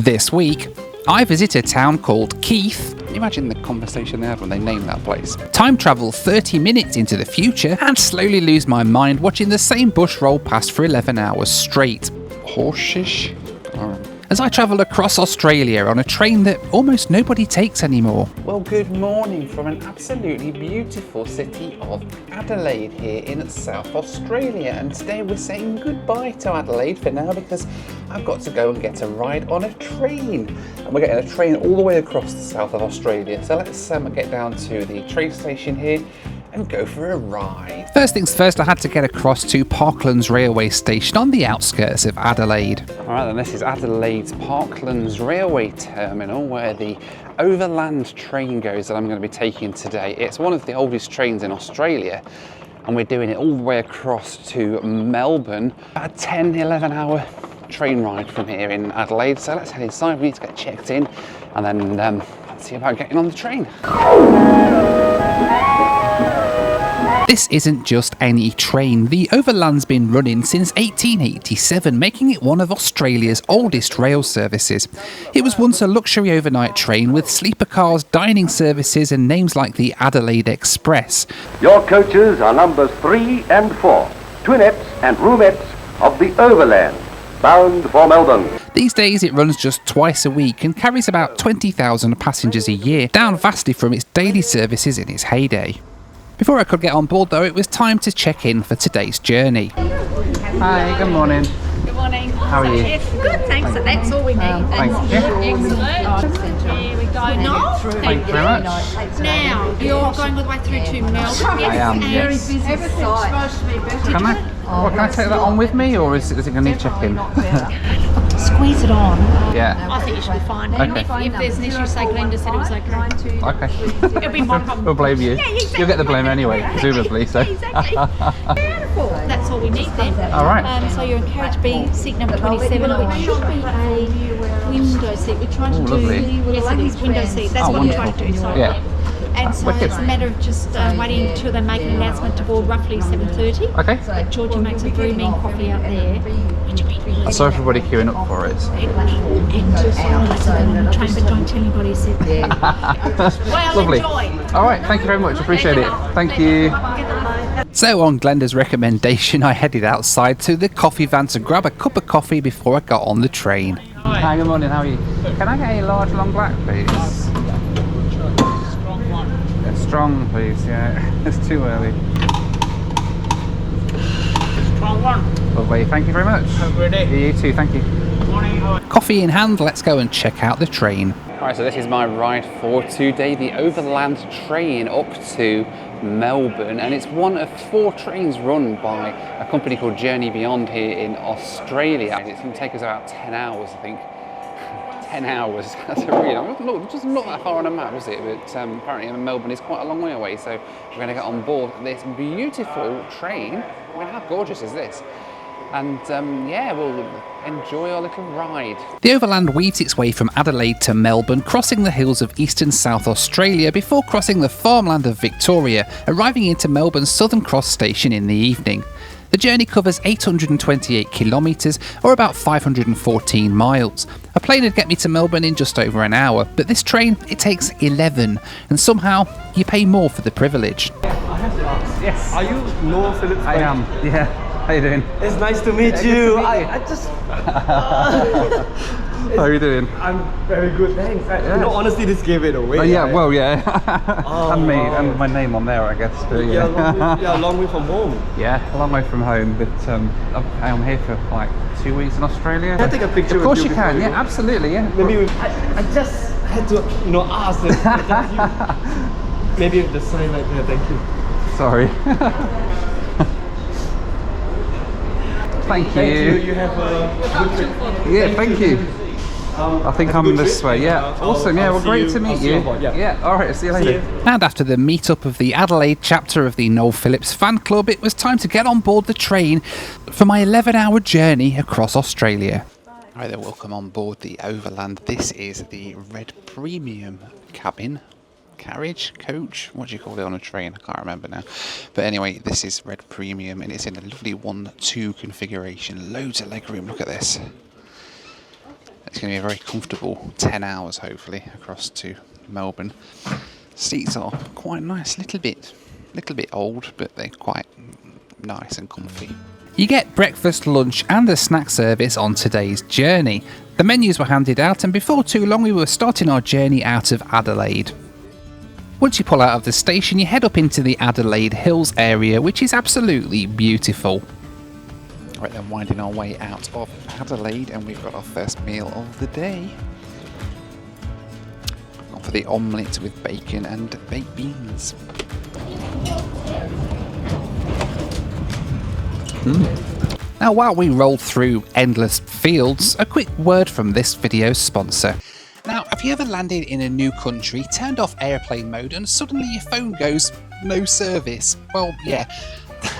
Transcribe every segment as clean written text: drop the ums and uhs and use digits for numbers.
This week, I visit a town called Keith. Imagine the conversation they had when they named that place. Time travel 30 minutes into the future and slowly lose my mind watching the same bush roll past for 11 hours straight. Horseshish? As I travel across Australia on a train that almost nobody takes anymore. Well, good morning from an absolutely beautiful city of Adelaide here in South Australia. And today we're saying goodbye to Adelaide for now because I've got to go and get a ride on a train. And we're getting a train all the way across the south of Australia. So let's get down to the train station here and go for a ride. First things first, I had to get across to Parklands railway station on the outskirts of Adelaide. Alright then, this is Adelaide's Parklands railway terminal where the overland train goes that I'm going to be taking today. It's one of the oldest trains in Australia and we're doing it all the way across to Melbourne. About a 10-11 hour train ride from here in Adelaide. So let's head inside, we need to get checked in and then let's see about getting on the train. This isn't just any train. The Overland's been running since 1887, making it one of Australia's oldest rail services. It was once a luxury overnight train with sleeper cars, dining services and names like the Adelaide Express. Your coaches are numbers 3 and 4, twinettes and roomettes of the Overland, bound for Melbourne. These days it runs just twice a week and carries about 20,000 passengers a year, down vastly from its daily services in its heyday. Before I could get on board though, it was time to check in for today's journey. Hi, good morning. Good morning. How are you? Yes, good, thanks. That's all we need. Thank you. Excellent. Here we go. Noel, Thank you very much. now, you're going all the way through to Melbourne. I am, And yes. everything's supposed to be better. Can I take that on with me or is it going to need checking? Squeeze it on. Yeah. I think you should be fine. And Okay. if there's an issue, say Glenda said it was okay. Okay. It'll be my problem. We'll blame you. Yeah, exactly. You'll get the blame anyway, presumably. So. Exactly. Beautiful. That's all we need then. All right. So you're encouraged B, seat number 27, which should be a window seat. We're trying to do. lovely. Yes, it is window seat. That's what we're trying to do. So, Yeah. And so Wicked. it's a matter of just waiting until they make an announcement to board roughly 7:30. Okay. Georgia makes a very mean coffee out there, which will be really I saw everybody queuing up for it. and just on the train, but don't tell anybody you said that. Well, Lovely. enjoy. All right, thank you very much. Appreciate it. Thank you. So on Glenda's recommendation, I headed outside to the coffee van to grab a cup of coffee before I got on the train. Hi, good morning. How are you? Can I get a large long black, please? A strong, please. Yeah, it's too early. Strong one. Lovely. Thank you very much. Have a great day. Yeah, you too. Thank you. Morning. Coffee in hand, let's go and check out the train. Alright, so this is my ride for today, the Overland train up to Melbourne, and it's one of 4 trains run by a company called Journey Beyond here in Australia. And it's going to take us about 10 hours, I think. 10 hours, that's a really long, just not that far on a map, is it? But apparently Melbourne is quite a long way away, so we're going to get on board this beautiful train. I mean, how gorgeous is this? And yeah, we'll enjoy our little ride. The Overland weaves its way from Adelaide to Melbourne, crossing the hills of eastern South Australia before crossing the farmland of Victoria, arriving into Melbourne's Southern Cross station in the evening. The journey covers 828 kilometres, or about 514 miles. A plane would get me to Melbourne in just over an hour, but this train, it takes 11, and somehow you pay more for the privilege. I have to ask. Yes, Are you Noel Phillips? I am. Yeah, how you doing? It's nice to meet you. I just. How are you doing? I'm very good, thanks. You know, honestly, this gave it away. Oh yeah, well yeah. Oh, and me, wow. and my name on there, I guess. But, Yeah, a long way from home. Yeah, a long way from home, but I'm here for like 2 weeks in Australia. Can I take a picture Of course with you you can, before yeah, you go? absolutely, yeah. Maybe I just had to, ask them. Maybe the sign right there, thank you. Sorry. Thank you. Thank you, you have a good trip. Yeah, thank you. I think I'm this way, yeah. Awesome, yeah, well, great to meet you. Yeah, alright, see you later. And after the meet-up of the Adelaide chapter of the Noel Phillips fan club, it was time to get on board the train for my 11-hour journey across Australia. Alright then, welcome on board the Overland. This is the Red Premium cabin. Carriage, coach, what do you call it on a train? I can't remember now. But anyway, this is Red Premium and it's in a lovely 1-2 configuration. Loads of legroom, look at this. It's going to be a very comfortable 10 hours, hopefully, across to Melbourne. Seats are quite nice, little bit old, but they're quite nice and comfy. You get breakfast, lunch and a snack service on today's journey. The menus were handed out, and before too long we were starting our journey out of Adelaide. Once you pull out of the station, you head up into the Adelaide Hills area, which is absolutely beautiful. Right then, winding our way out of Adelaide, and we've got our first meal of the day. I've gone for the omelette with bacon and baked beans. Now, while we roll through endless fields, a quick word from this video's sponsor. Now, have you ever landed in a new country, turned off airplane mode, and suddenly your phone goes, no service? Well, yeah.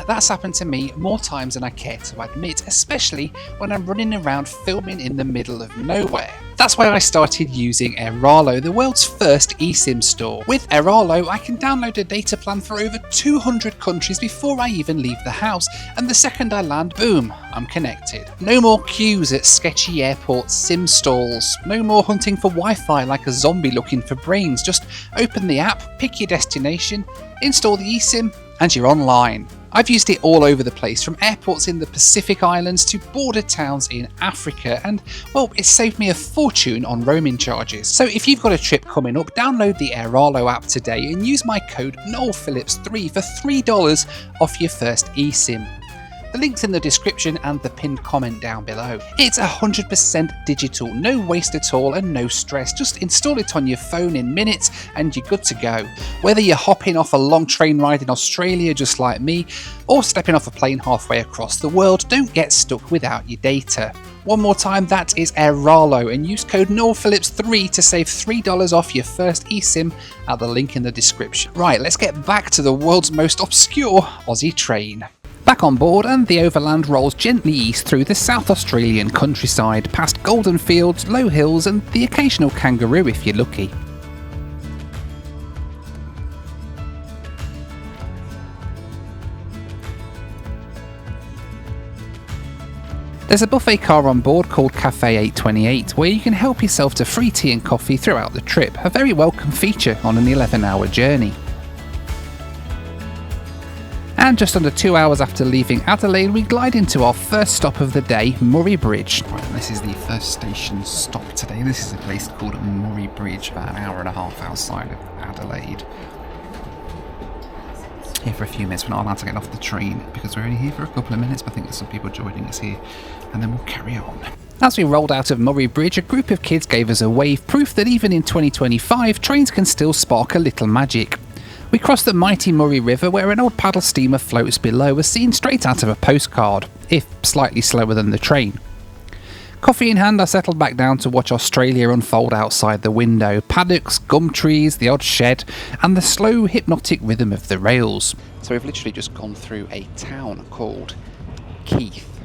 That's happened to me more times than I care to admit, especially when I'm running around filming in the middle of nowhere. That's why I started using Erallo, the world's first eSIM store. With Erallo, I can download a data plan for over 200 countries before I even leave the house, and the second I land, boom, I'm connected. No more queues at sketchy airport SIM stalls, no more hunting for Wi-Fi like a zombie looking for brains. Just open the app, pick your destination, install the eSIM, and you're online. I've used it all over the place, from airports in the Pacific Islands to border towns in Africa, and well, it saved me a fortune on roaming charges. So if you've got a trip coming up, download the Erallo app today and use my code NoelPhillips3 for $3 off your first eSIM. The link's in the description and the pinned comment down below. It's 100% digital, no waste at all and no stress. Just install it on your phone in minutes and you're good to go. Whether you're hopping off a long train ride in Australia just like me, or stepping off a plane halfway across the world, don't get stuck without your data. One more time, that is Erallo, and use code NoelPhillips3 to save $3 off your first eSIM at the link in the description. Right, let's get back to the world's most obscure Aussie train. Back on board, and the overland rolls gently east through the South Australian countryside, past golden fields, low hills and the occasional kangaroo if you're lucky. There's a buffet car on board called Cafe 828 where you can help yourself to free tea and coffee throughout the trip, a very welcome feature on an 11-hour journey. And just under 2 hours after leaving Adelaide, we glide into our first stop of the day, Murray Bridge. Right, this is the first station stop today. This is a place called Murray Bridge, about an hour and a half outside of Adelaide. Here for a few minutes. We're not allowed to get off the train because we're only here for a couple of minutes, but I think there's some people joining us here, and then we'll carry on. As we rolled out of Murray Bridge, a group of kids gave us a wave, proof that even in 2025, trains can still spark a little magic. We crossed the mighty Murray River where an old paddle steamer floats below, a scene straight out of a postcard, if slightly slower than the train. Coffee in hand, I settled back down to watch Australia unfold outside the window, paddocks, gum trees, the odd shed, and the slow, hypnotic rhythm of the rails. So we've literally just gone through a town called Keith.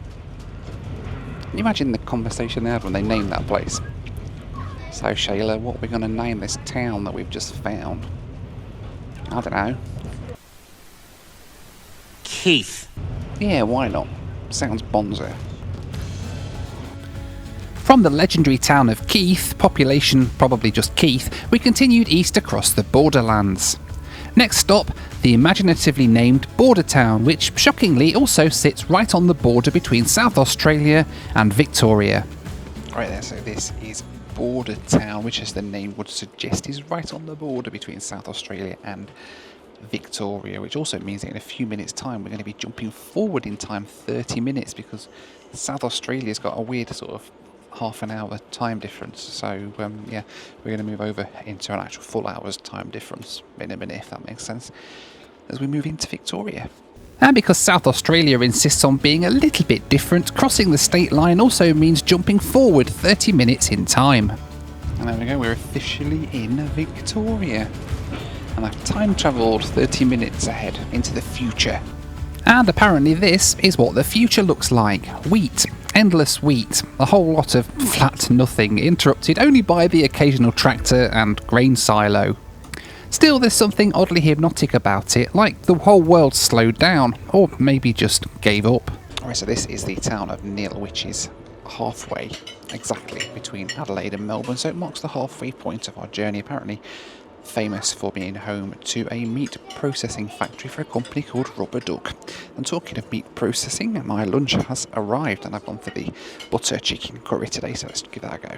Can you imagine the conversation they had when they named that place? So Shayla, what are we going to name this town that we've just found? I don't know. Keith. Yeah, why not? Sounds bonzo. From the legendary town of Keith, population probably just Keith, we continued east across the borderlands. Next stop, the imaginatively named Border Town, which shockingly also sits right on the border between South Australia and Victoria. Right there, so this is Border Town, which as the name would suggest is right on the border between South Australia and Victoria, which also means that in a few minutes time we're going to be jumping forward in time 30 minutes because South Australia's got a weird sort of half an hour time difference, so yeah, we're going to move over into an actual full hour's time difference in a minute, if that makes sense, as we move into Victoria. And because South Australia insists on being a little bit different, crossing the state line also means jumping forward 30 minutes in time. And there we go, we're officially in Victoria. And I've time travelled 30 minutes ahead into the future. And apparently this is what the future looks like. Wheat. Endless wheat. A whole lot of flat nothing, interrupted only by the occasional tractor and grain silo. Still, there's something oddly hypnotic about it, like the whole world slowed down, or maybe just gave up. Alright, so this is the town of Nil, which is halfway exactly between Adelaide and Melbourne, so it marks the halfway point of our journey, apparently famous for being home to a meat processing factory for a company called Rubber Duck. And talking of meat processing, my lunch has arrived and I've gone for the butter chicken curry today, so let's give that a go.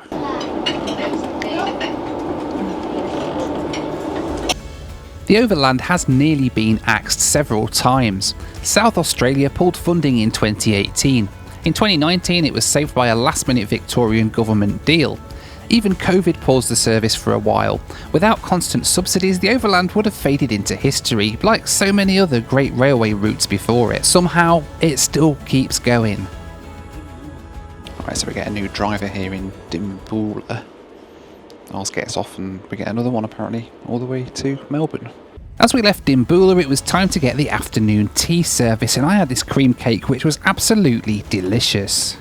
The Overland has nearly been axed several times. South Australia pulled funding in 2018. In 2019 it was saved by a last-minute Victorian government deal. Even COVID paused the service for a while. Without constant subsidies, the Overland would have faded into history, like so many other great railway routes before it. Somehow, it still keeps going. Alright, so we get a new driver here in Dimboola. Ours gets off and we get another one apparently, all the way to Melbourne. As we left Dimboola, it was time to get the afternoon tea service, and I had this cream cake which was absolutely delicious.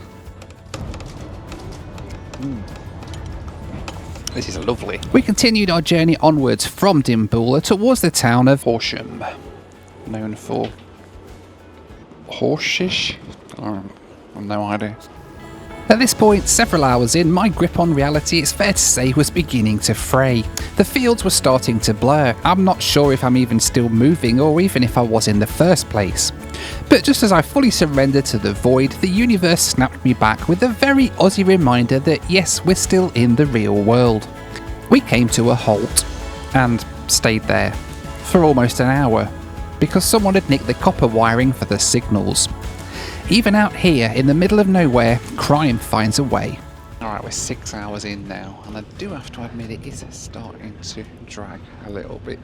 This is lovely. We continued our journey onwards from Dimboola towards the town of Horsham, known for horses. I have no idea. At this point, several hours in, my grip on reality, it's fair to say, was beginning to fray. The fields were starting to blur. I'm not sure if I'm even still moving or even if I was in the first place. But just as I fully surrendered to the void, the universe snapped me back with a very Aussie reminder that yes, we're still in the real world. We came to a halt and stayed there for almost an hour because someone had nicked the copper wiring for the signals. Even out here in the middle of nowhere, crime finds a way. Alright, we're 6 hours in now, and I do have to admit it is starting to drag a little bit.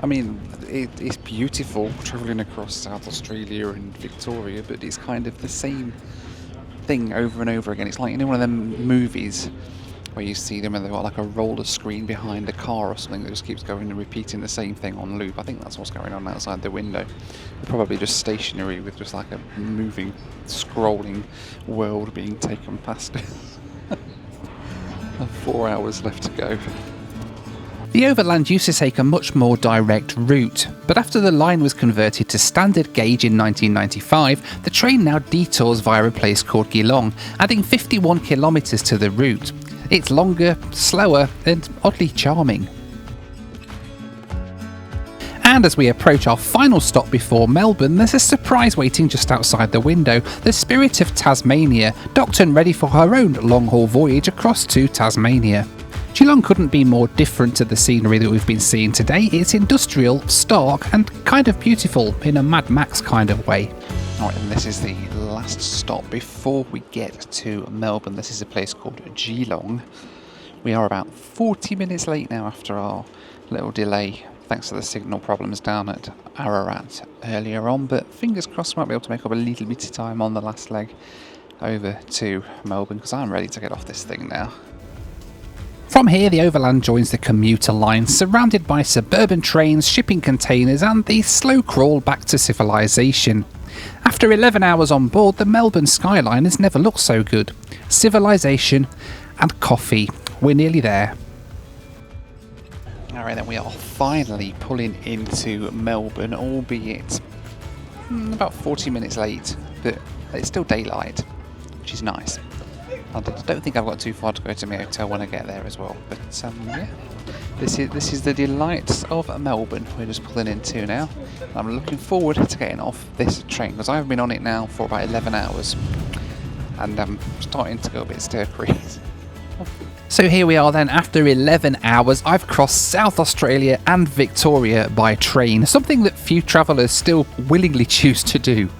I mean, it's beautiful travelling across South Australia and Victoria, but it's kind of the same thing over and over again. It's like, you know, one of them movies where you see them and they've got like a roller screen behind a car or something that just keeps going and repeating the same thing on loop. I think that's what's going on outside the window. They're probably just stationary with just like a moving, scrolling world being taken past it. 4 hours left to go. The Overland used to take a much more direct route, but after the line was converted to standard gauge in 1995, the train now detours via a place called Gilong, adding 51 kilometres to the route. It's longer, slower, and oddly charming. And as we approach our final stop before Melbourne, there's a surprise waiting just outside the window. The Spirit of Tasmania, docked and ready for her own long-haul voyage across to Tasmania. Geelong couldn't be more different to the scenery that we've been seeing today. It's industrial, stark, and kind of beautiful in a Mad Max kind of way. Alright, and this is the last stop before we get to Melbourne. This is a place called Gilong. We are about 40 minutes late now after our little delay, thanks to the signal problems down at Ararat earlier on, but fingers crossed we might be able to make up a little bit of time on the last leg over to Melbourne, because I'm ready to get off this thing now. From here, the Overland joins the commuter line, surrounded by suburban trains, shipping containers, and the slow crawl back to civilization. After 11 hours on board, the Melbourne skyline has never looked so good. Civilization and coffee. We're nearly there. Alright, then we are finally pulling into Melbourne, albeit about 40 minutes late, but it's still daylight, which is nice. I don't think I've got too far to go to my hotel when I get there as well, but yeah, this is the delights of Melbourne we're just pulling into now. I'm looking forward to getting off this train, because I've been on it now for about 11 hours, and I'm starting to go a bit stir-crazy. So here we are then, after 11 hours, I've crossed South Australia and Victoria by train, something that few travellers still willingly choose to do.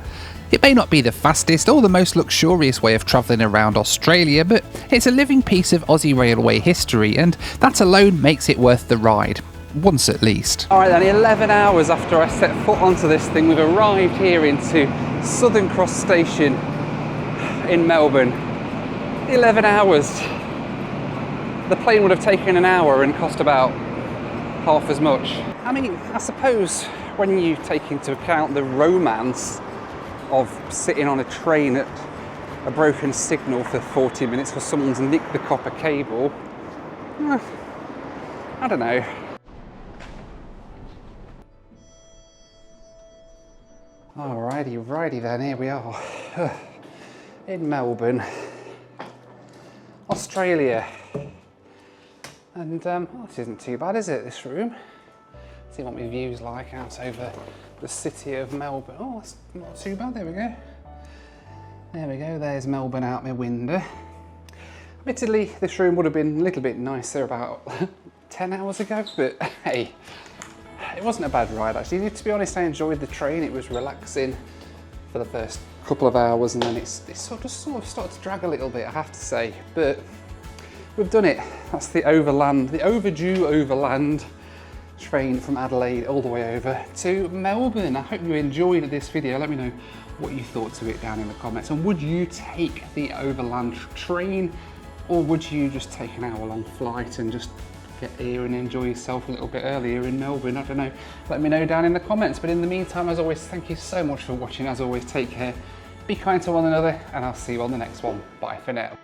It may not be the fastest or the most luxurious way of travelling around Australia, but it's a living piece of Aussie railway history, and that alone makes it worth the ride. Once at least. Alright then, 11 hours after I set foot onto this thing, we've arrived here into Southern Cross Station in Melbourne. 11 hours. The plane would have taken an hour and cost about half as much. I mean, I suppose when you take into account the romance of sitting on a train at a broken signal for 40 minutes for someone's nicked the copper cable, I don't know. Alrighty then, here we are in Melbourne. Australia. And well, this isn't too bad, is it, this room? See what my view's like out over the city of Melbourne. Oh, that's not too bad, there we go. There we go, there's Melbourne out my window. Admittedly, this room would have been a little bit nicer about 10 hours ago, but hey, it wasn't a bad ride actually. To be honest, I enjoyed the train. It was relaxing for the first couple of hours, and then it sort of started to drag a little bit, I have to say. But we've done it. That's the overland, the overdue overland train from Adelaide all the way over to Melbourne. I hope you enjoyed this video. Let me know what you thought to it down in the comments. And would you take the overland train, or would you just take an hour-long flight and just get here and enjoy yourself a little bit earlier in Melbourne? I don't know. Let me know down in the comments. But in the meantime, as always, thank you so much for watching. As always, take care, be kind to one another, and I'll see you on the next one. Bye for now.